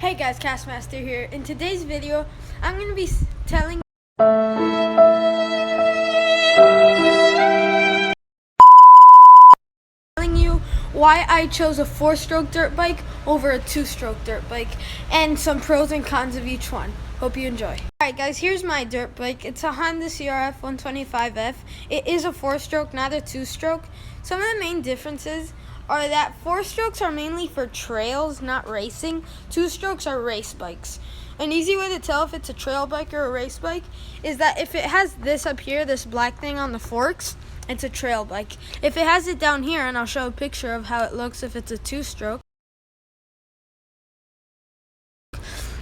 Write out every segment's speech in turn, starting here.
Hey guys, Castmaster here. In today's video, I'm going to be telling you why I chose a 4-stroke dirt bike over a 2-stroke dirt bike and some pros and cons of each one. Hope you enjoy. Alright guys, here's my dirt bike. It's a Honda CRF 125F. It is a 4-stroke, not a 2-stroke. Some of the main differences are that 4-strokes are mainly for trails, not racing. 2-strokes are race bikes. An easy way to tell if it's a trail bike or a race bike is that if it has this up here, this black thing on the forks, it's a trail bike. If it has it down here, and I'll show a picture of how it looks if it's a 2-stroke,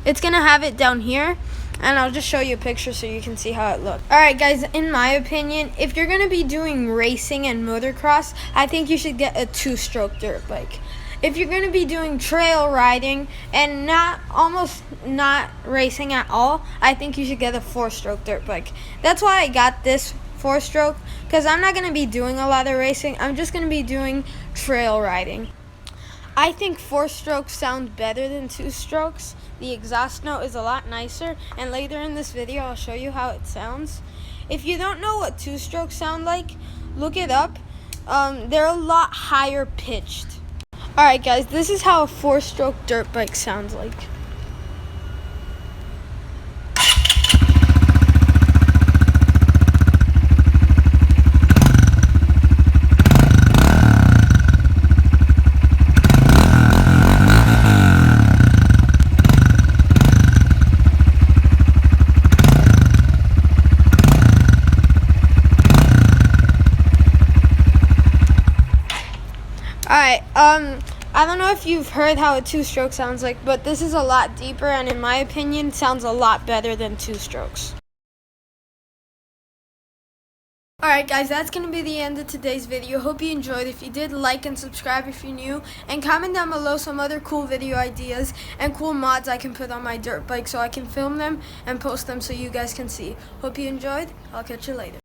it's going to have it down here, and I'll just show you a picture so you can see how it looks. Alright guys, in my opinion, if you're going to be doing racing and motocross, I think you should get a 2-stroke dirt bike. If you're going to be doing trail riding and almost not racing at all, I think you should get a 4-stroke dirt bike. That's why I got this 4-stroke, because I'm not going to be doing a lot of racing. I'm just going to be doing trail riding. I think 4-strokes sound better than 2-strokes. The exhaust note is a lot nicer, and later in this video I'll show you how it sounds. If you don't know what 2-strokes sound like, look it up. They're a lot higher pitched. Alright guys, this is how a 4-stroke dirt bike sounds like. Alright, I don't know if you've heard how a 2-stroke sounds like, but this is a lot deeper and in my opinion sounds a lot better than 2-strokes. Alright guys, that's going to be the end of today's video. Hope you enjoyed. If you did, like and subscribe if you're new, and comment down below some other cool video ideas and cool mods I can put on my dirt bike so I can film them and post them so you guys can see. Hope you enjoyed. I'll catch you later.